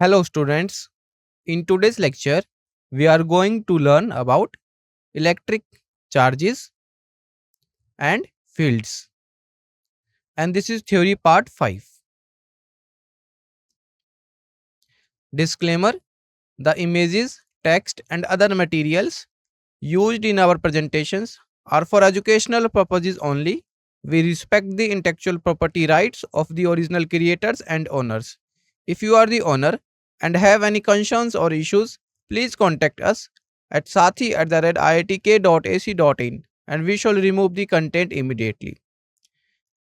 Hello students, in today's lecture we are going to learn about electric charges and fields, and this is theory part 5. Disclaimer: the images, text and other materials used in our presentations are for educational purposes only. We respect the intellectual property rights of the original creators and owners. If you are the owner and have any concerns or issues, please contact us at sathi@iitk.ac.in and we shall remove the content immediately.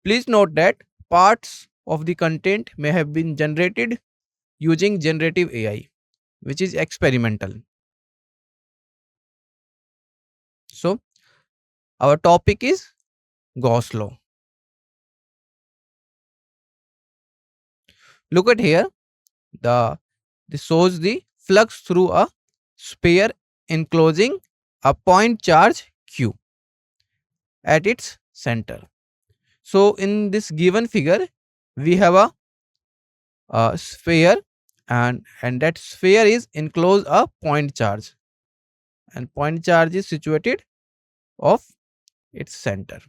Please note that parts of the content may have been generated using generative AI, which is experimental. So, our topic is Gauss law. Look at here. This shows the flux through a sphere enclosing a point charge q at its center. So in this given figure, we have a sphere, and that sphere is enclosed a point charge, and point charge is situated off its center.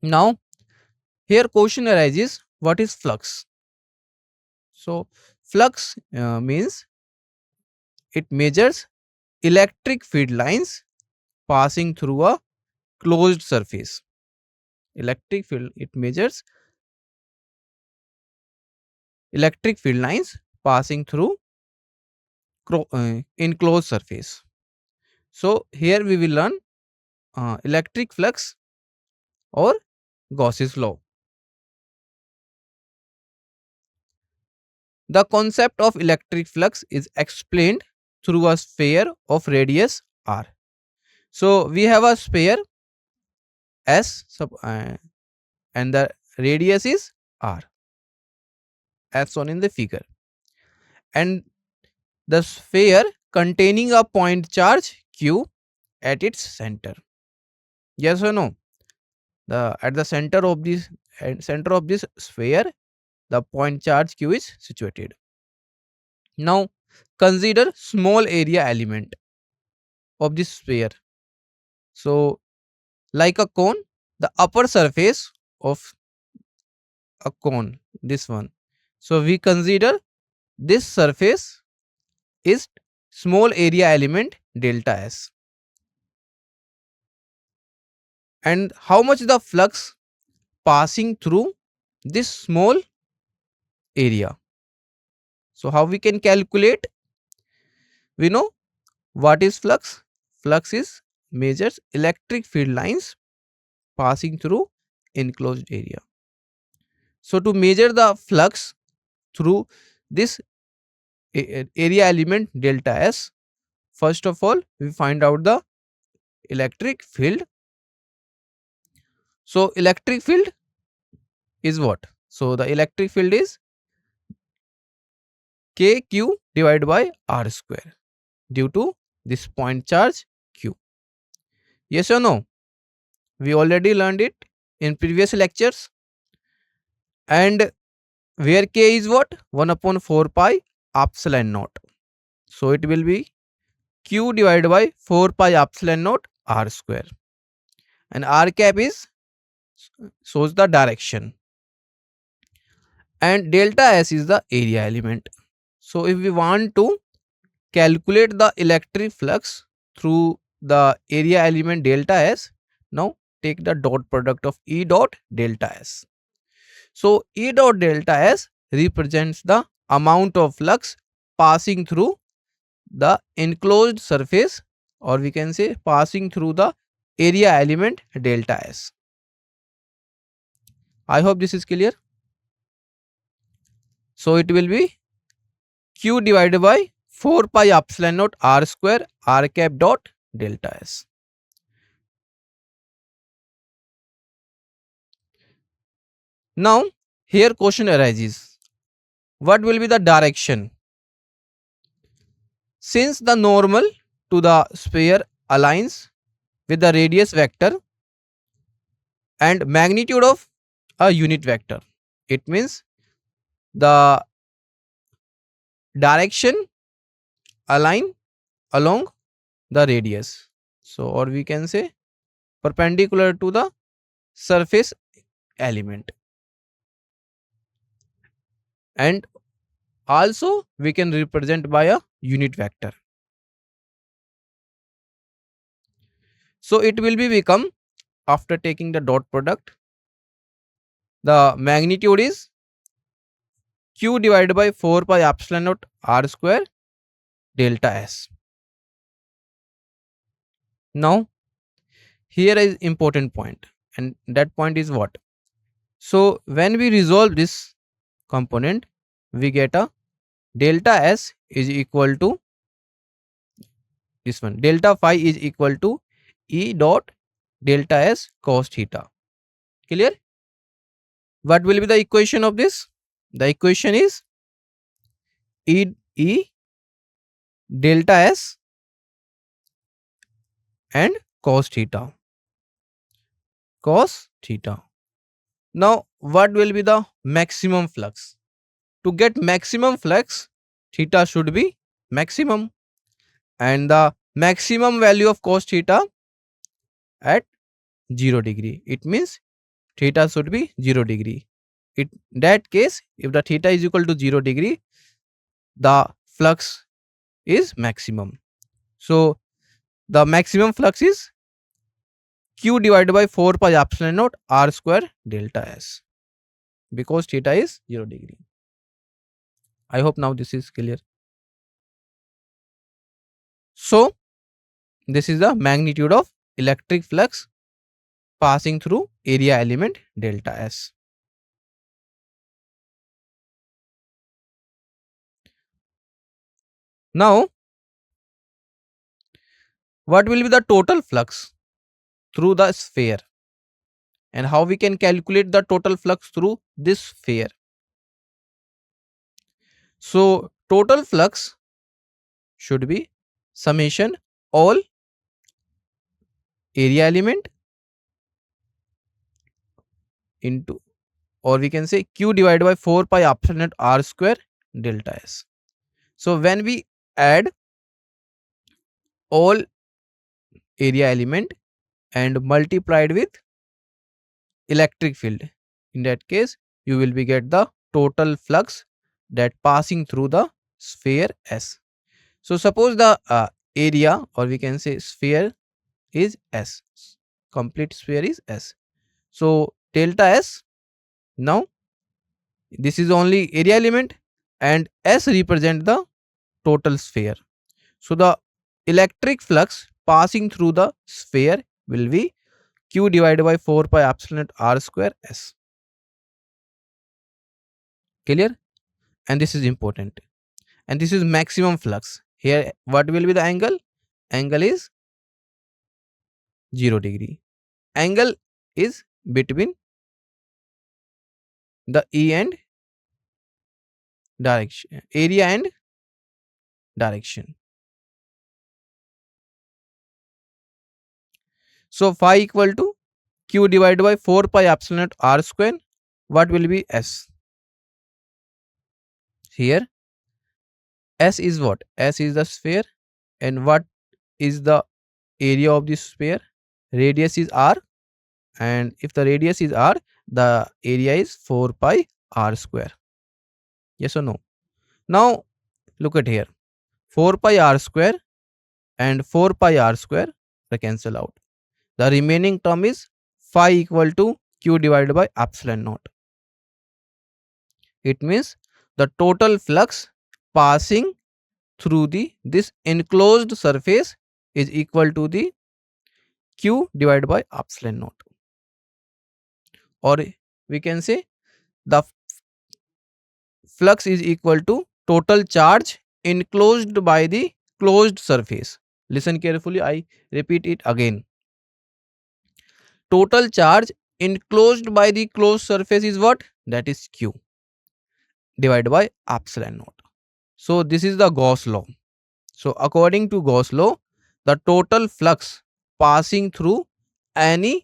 Now here question arises, what is flux? So flux means it measures electric field lines passing through a closed surface. Electric field, it measures electric field lines passing through enclosed surface. So here we will learn electric flux or Gauss's law. The concept of electric flux is explained through a sphere of radius r. So we have a sphere S and the radius is r, as shown in the figure, and the sphere containing a point charge q at its center. Yes or no? At the center of this sphere, the point charge q is situated. Now consider small area element of this sphere. So like a cone, the upper surface of a cone, this one. So we consider this surface is small area element delta S. And how much the flux passing through this small area? So how we can calculate? We know what is flux. Flux is measures electric field lines passing through enclosed area. So to measure the flux through this area element delta S, first of all we find out the electric field. So electric field is what? So the electric field is kq divided by r square due to this point charge q. Yes or no? We already learned it in previous lectures. And where k is what? 1 upon 4 pi epsilon naught. So it will be q divided by 4 pi epsilon naught r square. And r cap is shows the direction. And delta S is the area element. So if we want to calculate the electric flux through the area element delta S, now take the dot product of E dot delta S. So E dot delta S represents the amount of flux passing through the enclosed surface, or we can say passing through the area element delta S. I hope this is clear. So it will be q divided by 4 pi epsilon naught r square r cap dot delta S. Now here question arises, what will be the direction? Since the normal to the sphere aligns with the radius vector and magnitude of a unit vector, it means the direction align along the radius. So, or we can say perpendicular to the surface element. And also we can represent by a unit vector. So it will be become, after taking the dot product, the magnitude is q divided by 4 pi epsilon naught r square delta s. Now here is important point, and that point is what? So when we resolve this component, we get a delta s is equal to this one, delta phi is equal to E dot delta s cos theta. Clear? What will be the equation of this? The equation is E delta s and cos theta. Cos theta. Now what will be the maximum flux? To get maximum flux, theta should be maximum, and the maximum value of cos theta at 0 degree. It means theta should be 0 degree. In that case, if the theta is equal to 0 degree, the flux is maximum. So the maximum flux is q divided by 4 pi epsilon naught r square delta s, because theta is 0 degree. I hope now this is clear. So this is the magnitude of electric flux passing through area element delta s. Now what will be the total flux through the sphere, and how we can calculate the total flux through this sphere? So total flux should be summation all area element into, or we can say q divided by 4 pi epsilon naught r square delta s. So when we add all area element and multiplied with electric field, in that case you will be get the total flux that passing through the sphere S. So suppose the area, or we can say sphere, is S. Complete sphere is S. So delta S, now this is only area element and S represent the total sphere. So the electric flux passing through the sphere will be q divided by 4 pi epsilon naught r square s. Clear? And this is important. And this is maximum flux. Here what will be the angle? Angle is 0 degree. Angle is between the E and direction, area and direction. So phi equal to q divided by 4 pi epsilon naught r square. What will be s? Here s is what? S is the sphere, and what is the area of this sphere? Radius is r, and if the radius is r, the area is 4 pi r square. Yes or no? Now look at here, 4 pi r square and 4 pi r square they cancel out. The remaining term is phi equal to q divided by epsilon naught. It means the total flux passing through this enclosed surface is equal to the q divided by epsilon naught, or we can say the flux is equal to total charge enclosed by the closed surface. Listen carefully, I repeat it again. Total charge enclosed by the closed surface is what? That is q divided by epsilon naught. So this is the Gauss law. So according to Gauss law, the total flux passing through the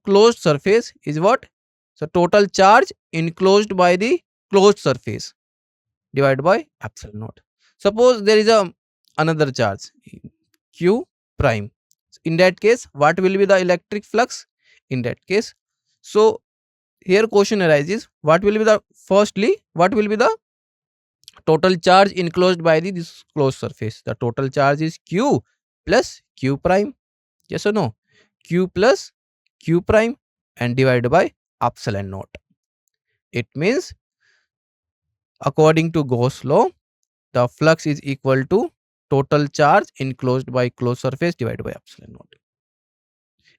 closed surface is what? So total charge enclosed by the closed surface. divided by epsilon naught. Suppose there is a another charge q prime. In that case, what will be the electric flux in that case? So here question arises, what will be the, firstly, what will be the total charge enclosed by this closed surface? The total charge is q plus q prime. Yes or no? Q plus q prime and divided by epsilon naught. It means according to Gauss law, the flux is equal to total charge enclosed by closed surface divided by epsilon naught.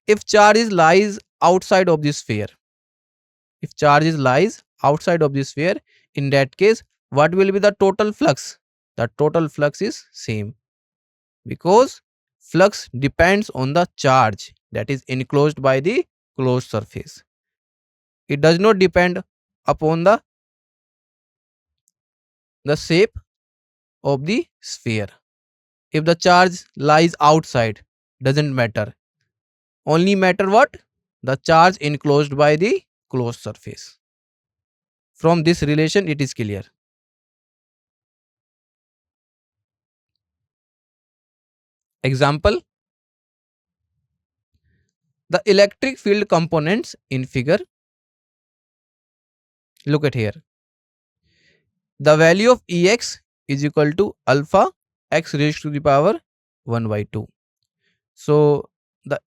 If charge is lies outside of this sphere, if charge is lies outside of this sphere, in that case, what will be the total flux? The total flux is same, because flux depends on the charge that is enclosed by the closed surface. It does not depend upon the shape of the sphere. If the charge lies outside, doesn't matter. Only matter what? The charge enclosed by the closed surface. From this relation, it is clear. Example, the electric field components in figure. Look at here. The value of Ex is equal to alpha x raised to the power 1 by 2. So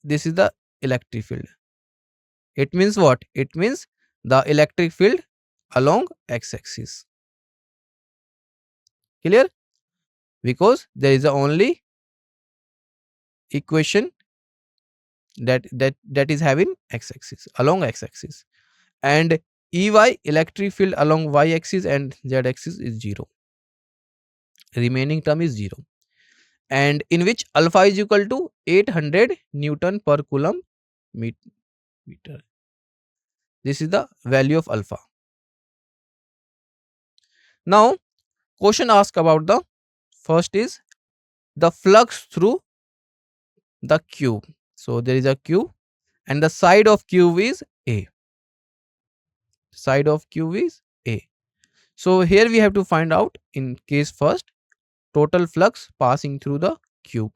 this is the electric field. It means what? It means the electric field along x-axis. Clear? Because there is only equation that is having x-axis, along x-axis, and Ey, electric field along y-axis and z-axis, is 0. Remaining term is 0, and in which alpha is equal to 800 Newton per coulomb meter. This is the value of alpha. Now question asks about the first is the flux through the cube. So there is a cube and the side of cube is A. Side of cube is A. So here we have to find out, in case first, total flux passing through the cube.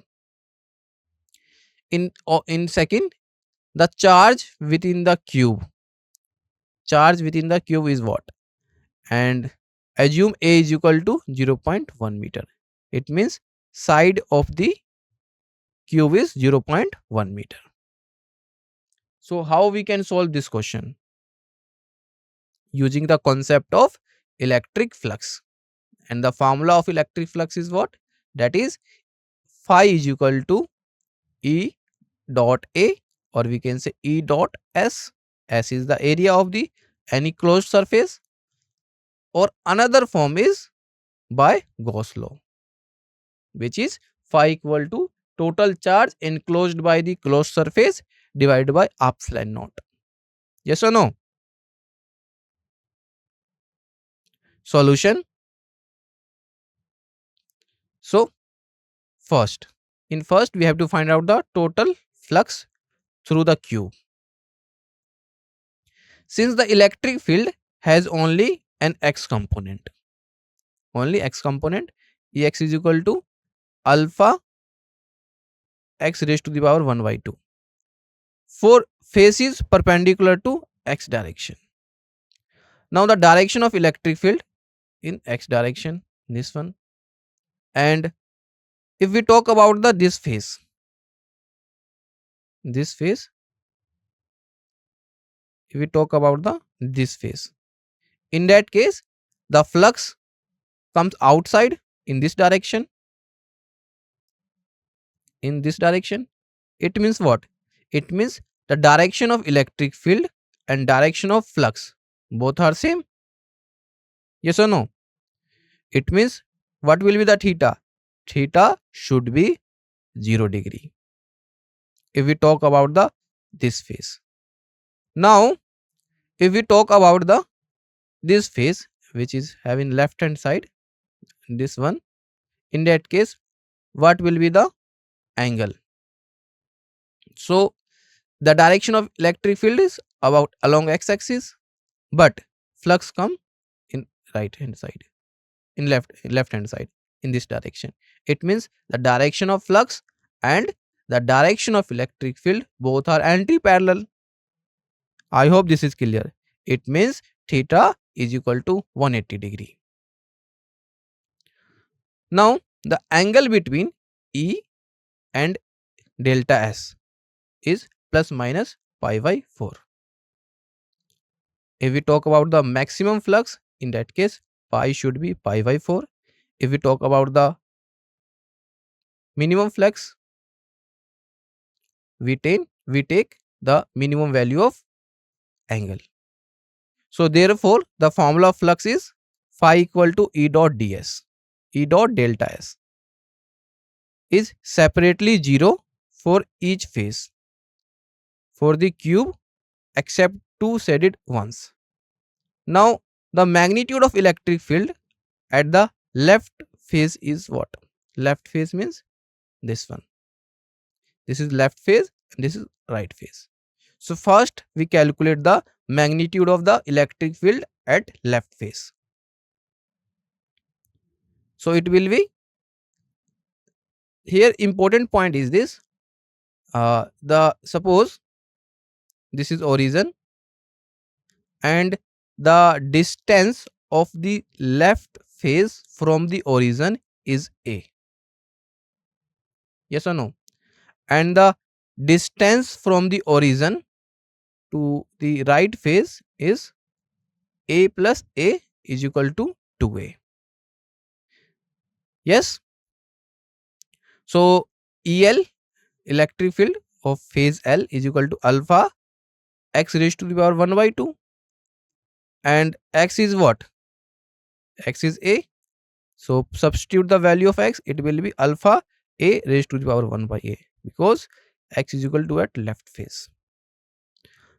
In second, the charge within the cube. Charge within the cube is what? And assume A is equal to 0.1 meter. It means side of the cube is 0.1 meter. So how we can solve this question? Using the concept of electric flux. And the formula of electric flux is what? That is phi is equal to E dot A, or we can say E dot S. S is the area of the any closed surface, or another form is by Gauss law, which is phi equal to total charge enclosed by the closed surface divided by epsilon naught. Yes or no? Solution. So in first we have to find out the total flux through the cube. Since the electric field has only an x component, Ex is equal to alpha x raised to the power 1 by 2 for faces perpendicular to x direction. Now the direction of electric field in x direction, this one, and if we talk about this phase, if we talk about this phase, in that case the flux comes outside in this direction. It means what? It means the direction of electric field and direction of flux both are same. Yes or no? It means what will be the theta? Theta should be 0 degree if we talk about this phase. Now if we talk about this phase which is having left hand side, this one, in that case what will be the angle? So the direction of electric field is about along x axis, but flux come in right hand side. in left hand side in this direction. It means the direction of flux and the direction of electric field both are anti-parallel. I hope this is clear. It means theta is equal to 180 degree. Now the angle between E and delta S is plus minus pi by 4. If we talk about the maximum flux, in that case pi should be pi by 4. If we talk about the minimum flux, we take the minimum value of angle. So therefore the formula of flux is phi equal to E dot ds. E dot delta S is separately 0 for each phase for the cube except two shaded ones. Now the magnitude of electric field at the left phase is what? Left phase means this one. This is left phase and this is right phase. So first we calculate the magnitude of the electric field at left phase. So it will be, here important point is this, suppose this is origin and the distance of the left phase from the origin is a. Yes or no? And the distance from the origin to the right phase is a plus a is equal to 2a. Yes. So EL, electric field of phase L, is equal to alpha x raised to the power 1 by 2, and x is what? X is a. So substitute the value of x, it will be alpha a raised to the power 1 by a, because x is equal to at left phase.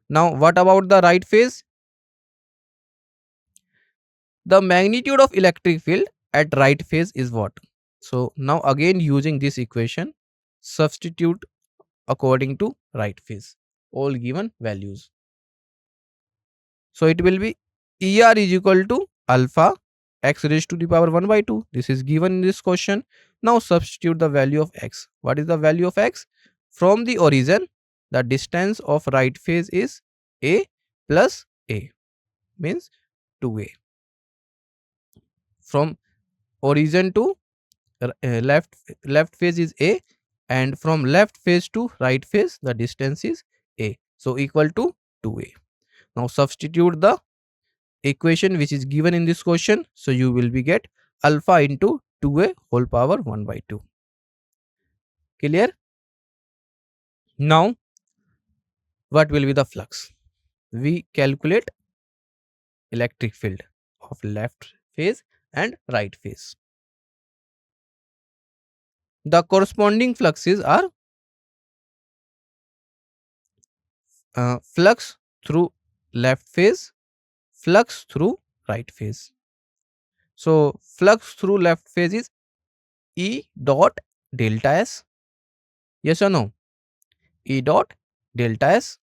Now what about the right phase? The magnitude of electric field at right phase is what? So now again using this equation, substitute according to right phase all given values. So it will be ER is equal to alpha x raised to the power 1 by 2. This is given in this question. Now substitute the value of x. What is the value of x? From the origin, the distance of right phase is a plus a, means 2a. From origin to left phase is a, and from left phase to right phase the distance is a, so equal to 2a. Now substitute the equation which is given in this question, so you will be get alpha into 2a whole power 1 by 2. Clear? Now what will be the flux? We calculate electric field of left phase and right phase. The corresponding fluxes are flux through left phase, flux through right phase. So flux through left phase is E dot delta S. Yes or no? E dot delta S.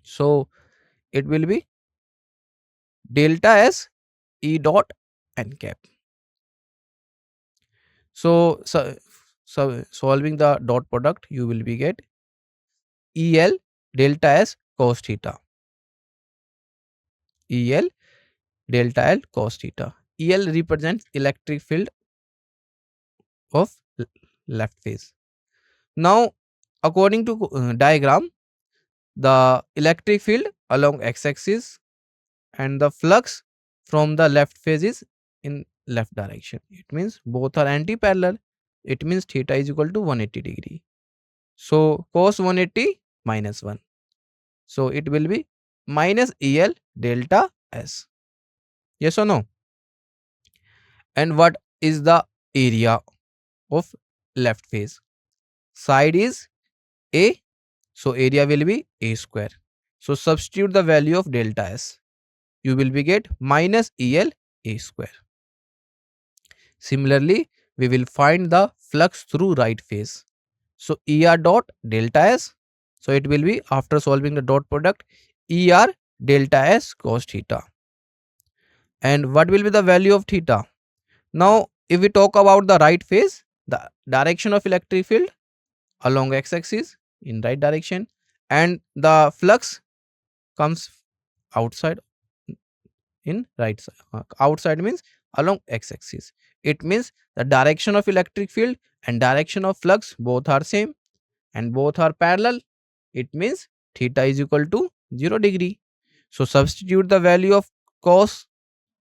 So it will be delta S E dot n cap. So solving the dot product, you will be get EL delta S cos theta. EL delta L cos theta. EL represents electric field of left phase. Now according to diagram, the electric field along x-axis and the flux from the left phase is in left direction. It means both are anti-parallel. It means theta is equal to 180 degree. So cos 180 minus 1. So it will be minus EL delta S. Yes or no? And what is the area of left phase? Side is A, so area will be A square. So substitute the value of delta S. You will be get minus EL A square. Similarly, we will find the flux through right phase. So ER dot delta S. So it will be, after solving the dot product, ER delta S cos theta. And what will be the value of theta? Now, if we talk about the right phase, the direction of electric field along x-axis in right direction, and the flux comes outside in right side. Outside means along x-axis. It means the direction of electric field and direction of flux both are same and both are parallel. It means theta is equal to 0 degree. So substitute the value of cos,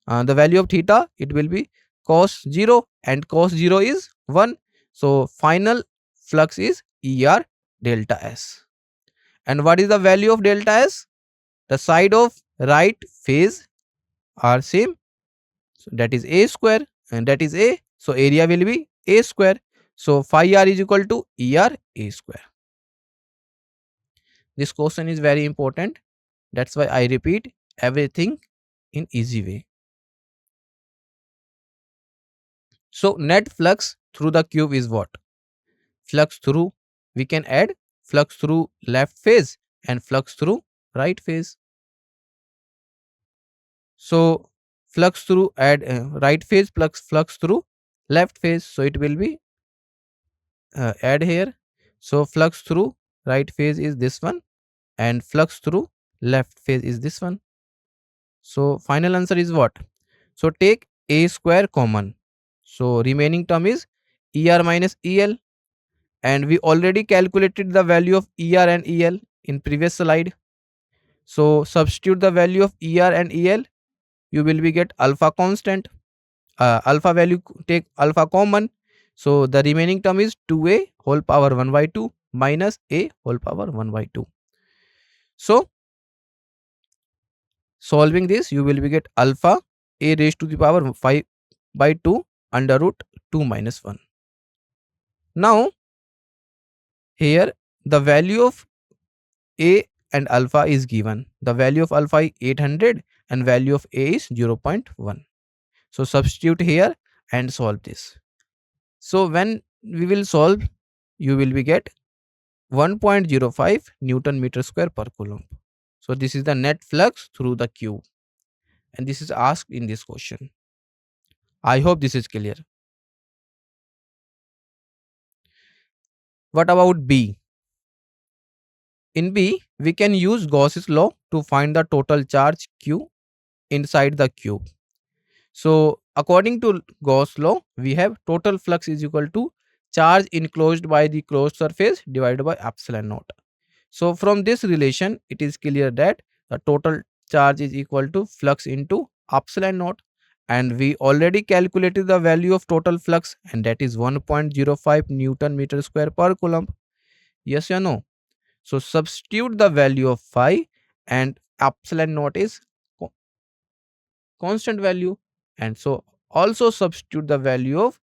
the value of theta, it will be cos 0, and cos 0 is 1. So final flux is ER delta S. And what is the value of delta S? The side of right phase are same. So that is A square, and that is A. So area will be A square. So phi R is equal to ER A square. This question is very important. That's why I repeat everything in easy way. So net flux through the cube is what? Flux through, we can add flux through left phase and flux through right phase. So flux through add right phase plus flux through left phase. So it will be add here. So flux through right phase is this one, and flux through left phase is this one. So final answer is what? So take A square common. So remaining term is ER minus EL, and we already calculated the value of ER and EL in previous slide. So substitute the value of ER and EL, you will be get alpha constant. Alpha value, take alpha common. So the remaining term is 2A whole power 1 by 2 minus A whole power 1 by 2. So solving this, you will be get alpha A raised to the power 5 by 2 under root 2 minus 1. Now here the value of A and alpha is given. The value of alpha is 800 and value of A is 0.1. So substitute here and solve this. So when we will solve, you will be get 1.05 Newton meter square per coulomb. So this is the net flux through the cube, and this is asked in this question. I hope this is clear. What about B? In B, we can use Gauss's law to find the total charge Q inside the cube. So according to Gauss law, we have total flux is equal to charge enclosed by the closed surface divided by epsilon naught. So from this relation, it is clear that the total charge is equal to flux into epsilon naught, and we already calculated the value of total flux, and that is 1.05 Newton meter square per coulomb. Yes or no? So substitute the value of phi, and epsilon naught is constant value, and so also substitute the value of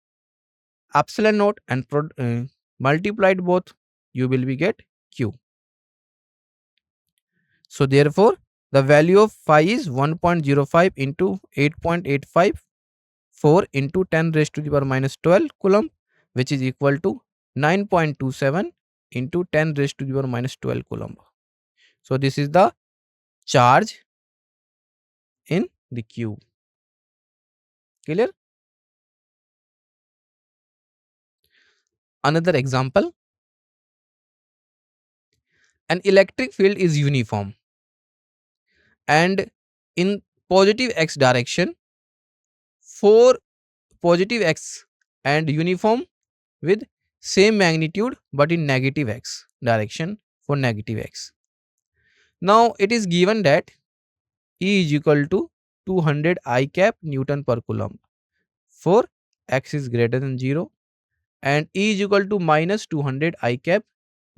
epsilon naught and multiplied both, you will be get Q. So therefore the value of phi is 1.05 into 8.854 into 10 raised to the power minus 12 coulomb, which is equal to 9.27 into 10 raised to the power minus 12 coulomb. So this is the charge in the cube. Clear? Another example, an electric field is uniform and in positive x direction for positive x, and uniform with same magnitude but in negative x direction for negative x. Now it is given that E is equal to 200 I cap Newton per coulomb for x is greater than 0, and E is equal to minus 200 I cap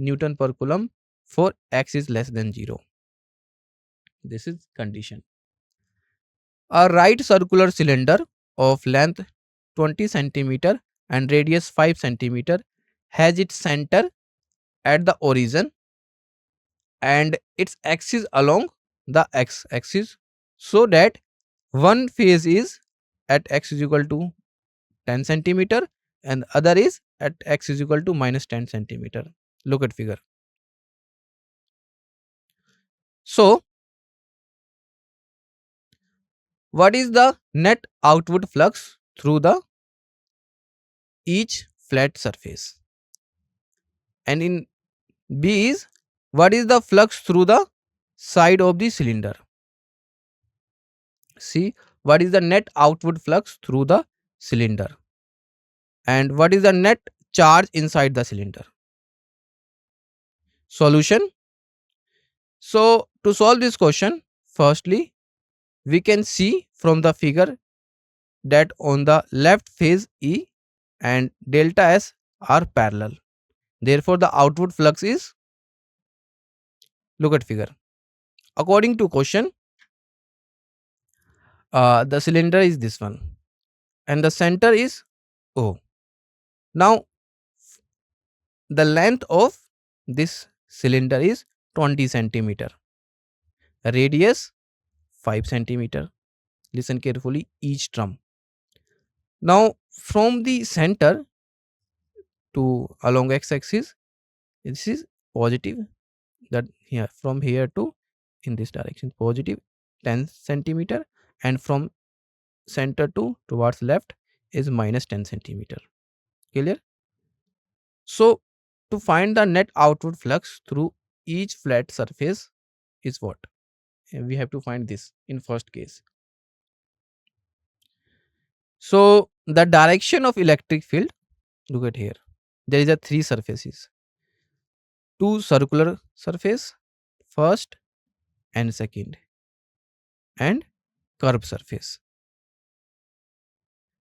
Newton per coulomb for x is less than 0. This is condition. A right circular cylinder of length 20 centimeter and radius 5 centimeter has its center at the origin and its axis along the x-axis, so that one phase is at x is equal to 10 centimeter and other is at x is equal to minus 10 centimeter. Look at figure. So what is the net outward flux through the each flat surface? And in B is, what is the flux through the side of the cylinder? C, what is the net outward flux through the cylinder? And what is the net charge inside the cylinder? Solution. So to solve this question, firstly we can see from the figure that on the left phase E and delta S are parallel. Therefore the outward flux is, look at figure. According to question, the cylinder is this one and the center is O. Now the length of this cylinder is 20 centimeter, radius 5 centimeter. Listen carefully each term. Now from the center to along x-axis, this is positive, that here from here to in this direction positive 10 centimeter, and from center to towards left is minus 10 centimeter. Clear? So to find the net outward flux through each flat surface is what? We have to find this in first case. So the direction of electric field, look at here, there is a three surfaces, two circular surface, first and second, and curved surface.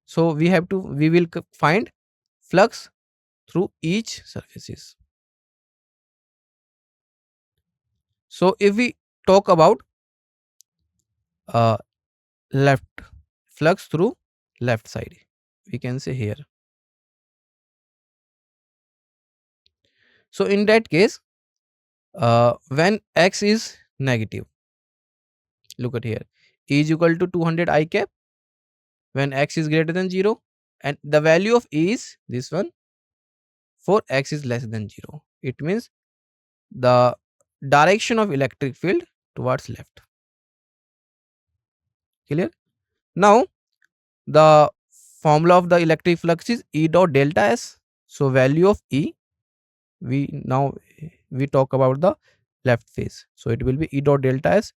So we will find flux through each surfaces. So if we talk about left flux through left side, we can say here. So in that case, when x is negative, look at here, E is equal to 200 I cap when x is greater than 0, and the value of E is this one for x is less than 0. It means the direction of electric field towards left. Clear? Now the formula of the electric flux is E dot delta S. So value of E, we talk about the left phase, so it will be E dot delta S.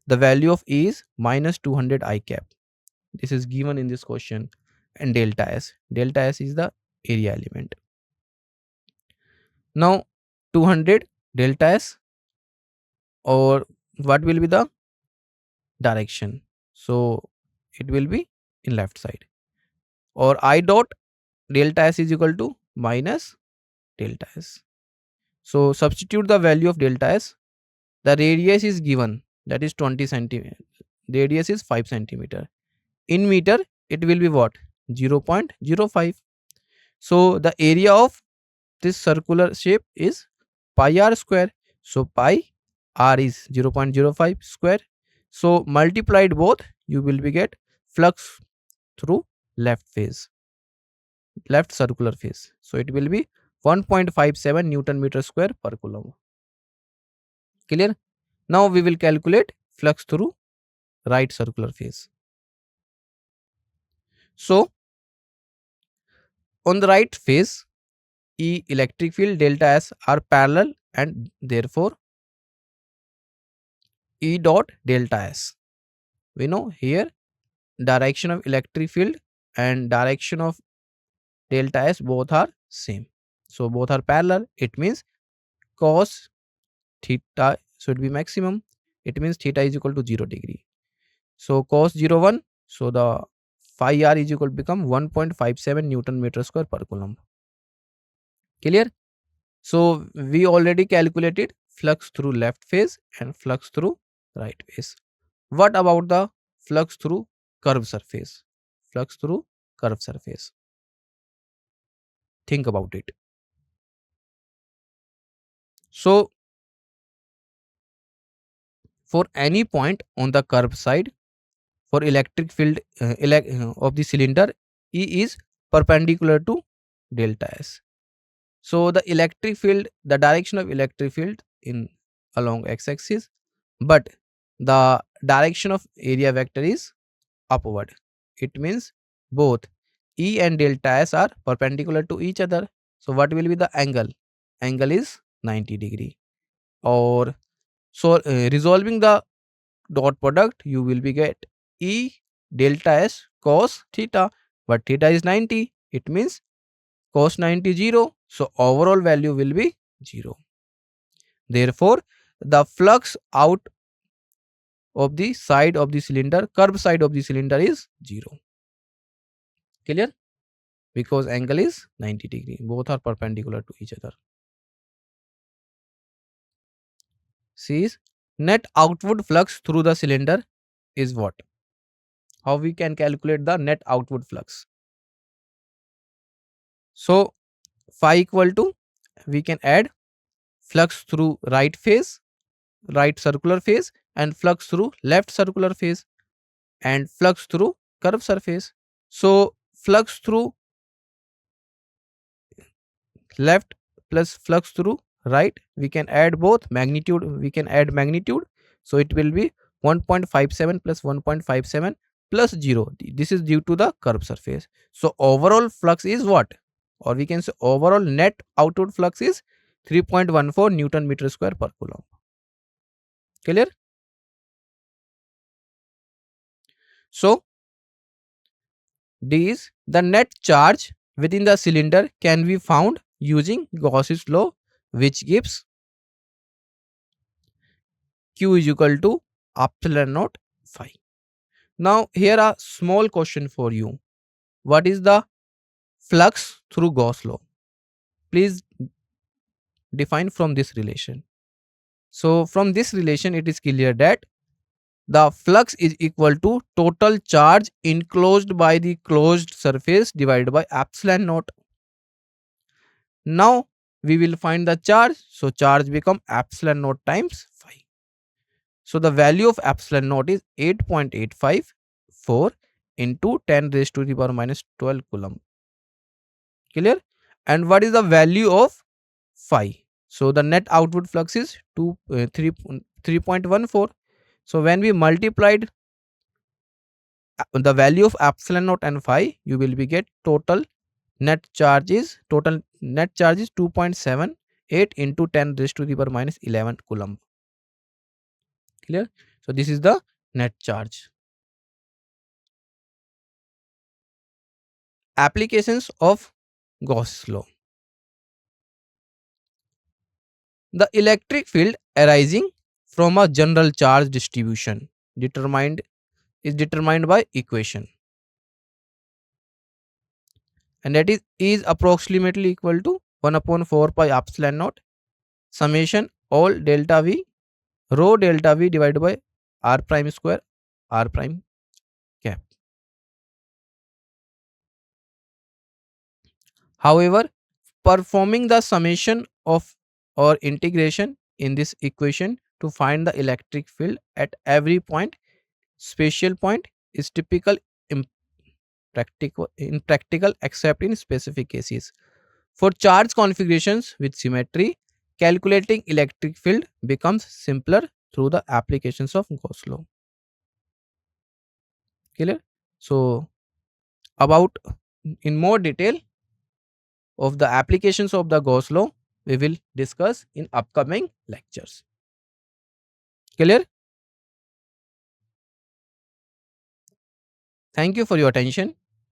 The value of E is minus 200 I cap. This is given in this question, and delta S is the area element. Now 200 delta S, or what will be the direction? So it will be in left side, or I dot delta S is equal to minus delta S. So substitute the value of delta S. The radius is given, that is 20 centimeter. Radius is 5 centimeter. In meter it will be what? 0.05. So the area of this circular shape is pi r square. So pi r is 0.05 square. So multiplied both, you will be get flux through left phase, left circular phase. So it will be 1.57 Newton meter square per coulomb. Clear? Now we will calculate flux through right circular phase. So on the right phase, E electric field delta S are parallel, and therefore E dot delta S. We know here direction of electric field and direction of delta S both are same. So both are parallel. It means cos theta should be maximum. It means theta is equal to 0 degree. So cos 01, so the phi r is equal to become 1.57 Newton meter square per coulomb. Clear? So we already calculated flux through left phase and flux through right phase. What about the flux through curved surface? Flux through curved surface. Think about it. So for any point on the curved side, for electric field of the cylinder, E is perpendicular to delta S. So the electric field, the direction of electric field in along x-axis, but the direction of area vector is upward. It means both E and delta S are perpendicular to each other. So what will be the angle? Angle is 90 degree. Or so resolving the dot product, you will be get E delta S cos theta, but theta is 90. It means cos 90 0. So overall value will be 0. Therefore, the flux out of the side of the cylinder, curved side of the cylinder is 0. Clear? Because angle is 90 degree. Both are perpendicular to each other. C is net outward flux through the cylinder is what? How we can calculate the net outward flux? So phi equal to, we can add flux through right phase, right circular phase, and flux through left circular phase, and flux through curved surface. So flux through left plus flux through right, we can add both magnitude, we can add magnitude. So it will be 1.57 plus 1.57 plus 0. This is due to the curved surface. So overall flux is what? Or we can say overall net outward flux is 3.14 Newton meter square per coulomb. Clear? So D is the net charge within the cylinder can be found using Gauss's law, which gives Q is equal to epsilon naught phi. Now here a small question for you. What is the flux through Gauss law? Please define from this relation. So from this relation it is clear that the flux is equal to total charge enclosed by the closed surface divided by epsilon naught. Now we will find the charge. So charge become epsilon naught times phi. So the value of epsilon naught is 8.854 into 10 raised to the power minus 12 coulomb. Clear? And what is the value of phi? So the net outward flux is 3.14. So when we multiplied the value of epsilon naught and phi, you will be get total net charge is 2.78 into 10 raised to the power minus 11 coulomb. Clear? So this is the net charge. Applications of Gauss law. The electric field arising from a general charge distribution is determined by equation, and that is approximately equal to 1 upon 4 pi epsilon naught summation all delta v rho delta v divided by r prime square r prime cap. However, performing the summation of or integration in this equation to find the electric field at every point, spatial point, is typical in practical except in specific cases. For charge configurations with symmetry, calculating electric field becomes simpler through the applications of Gauss law. Clear? So about in more detail of the applications of the Gauss law, we will discuss in upcoming lectures. Clear? Thank you for your attention.